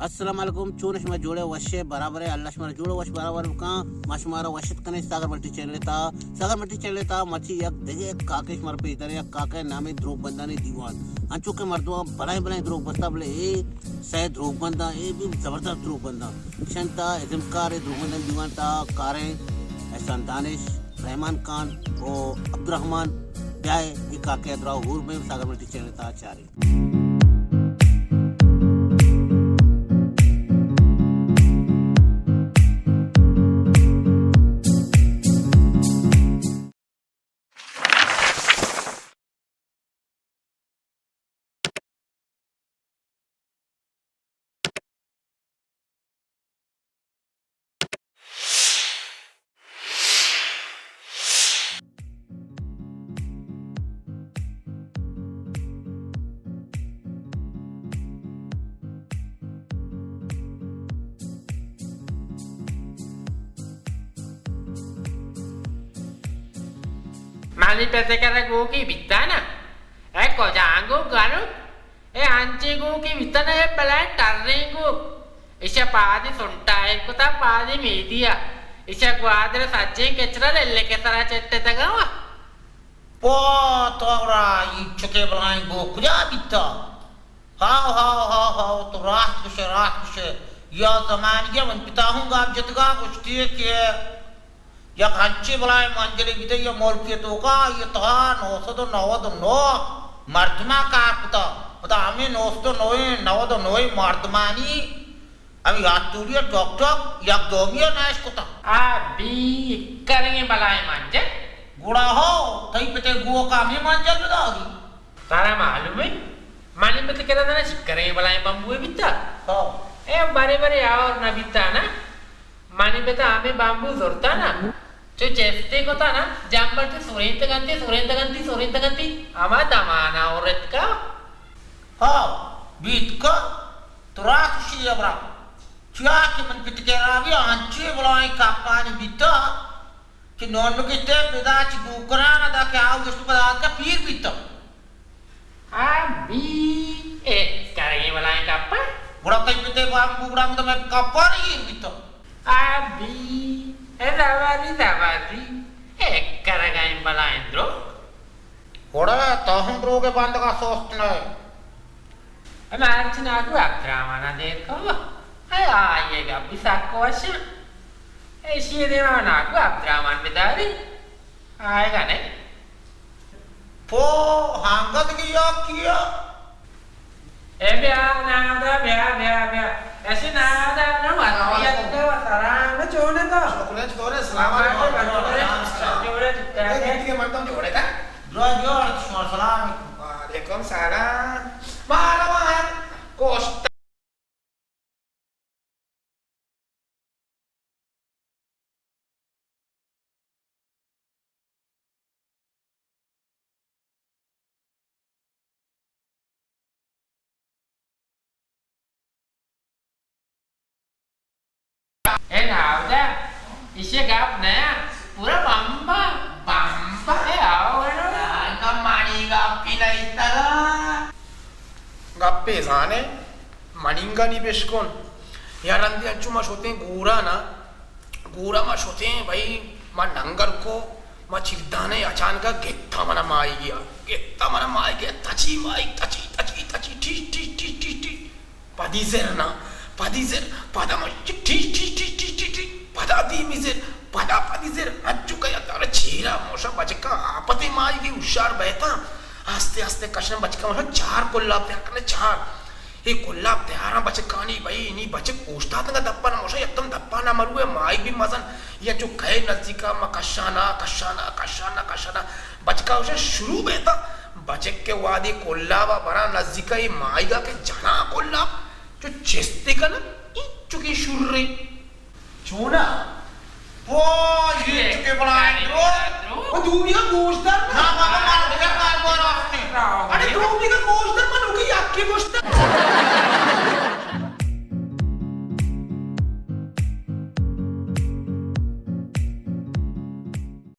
अस्सलाम वालेकुम चूनश में जोड़े वशे बराबर है अल्लाह शमार जोड़े वश बराबर का मशमारा वशत कने सागर मट्टी चल लेता मच्छी एक देखे काकेश मर पे इधर एक काके नामे ध्रुव बंदानी दीवान अंचू के मर्दवा बनाए ध्रुव बस्ता बोले ए सह ध्रुव बंदा ए भी जबरदस्त ध्रुव बंदा शंता इजमकार ध्रुव बंदा दीवान ता कारे एहसान दानिश रहमान खान और अब्दुर्रहमान जाए ये काके अदरा हूर में सागर मट्टी चल लेता चारी Mali pese kara goki bitana. Ecco jango garu. Anci goki bitana pelan tarrengu. Isha padi sunta ecco ta padi media. Isha quadra sajje kechra lelle ke tara chette tagawa. Po tora ichuke belain go kuja bitta. How to rahat kushe. Ya zaman ya man pita hunga ab jitga kushti ke. या खांची बलाय मांजरे बिते या मोल के तो का ये तो नौ मर्दमा का पता हमें नौ मर्दमानी अभी आतुरिया टॉक या दोमिया नाश कुता अभी करेंगे बलाय मांजे गुड़ा हो तई पिते गुओ का हमें मांजल बताओगी तारा मालूम है माली पते करा ना करेंगे बलाय बम्बू बिता हो ए बारे और ना बिता ना मानी पता हमें बाम्बू जोरता ना जो चेस्ते को था ना जंबर से सोरेंत गंती आमा दमाना औरत का हाँ बीत का तुरा खुशी अबरा क्या कि मन पिट के रावी आंचे बुलाए कापानी बीता कि नॉन के टे पिता ची गुकरा ना दा के आओ जिस पदार्थ का पीर बीता अभी ए करेंगे बुलाए कापा बुरा कई पिटे बाम बुरा में तो मैं कापा नहीं बीता अभी Davari. Karagain balaindro. Hoda tahun bro ke band ka sochna hai. Marchina ko Abdurrahman देखो. आइएगा पिसाक को अच्छा. ऐसी देवाना को Abdurrahman बिदारी. आएगा नहीं. Po hangat किया. Bia. ऐसे नादा ना वाला तो सारा ना जोड़े तो जोड़े सलाम जोड़े कितने मर्दों जोड़े का जोड़ सलाम वालेकुम सलाम मालूम Costa nào đó iще gap nè pura bamba आओ कमानी गापी नहीं तला गप्पे जाने मनिंगा नहीं बेशकोन यार अंदर अंचुमा शोते गोरा मा शोते भाई मा नंगर को मा चिरदाने अचानक गेत्ता मना माई गया तची टी पदीजर पदा मा टी पदा दी मिजर पदीजर अच्छु कया तारा चीरा मोशा बचका आपते माई की हुशार बहता आस्ते कशन बचका मोशा चार कोल्लाब तैयार करने चार ये कोल्लाब तैयारा बचकानी भाई इन्हीं बचक कोष्टा तंगा दप्पा ना मोशा एकदम दप्पा ना मरुए माई भी मजन या जो कहे नजदीका मा कशाना बचका उसे शुरू बहता बचक के वादी कोल्लाबा बड़ा नजदीका ये माईगा के जना कोल्लाब जो चेस्ते का ना चुकी शुर्रे चूना वो ये चुके बनाए वो दूमी का गोश्त ना बाबा मार दिया कार बार आपने अरे दूमी का गोश्त मनु की आके गोश्त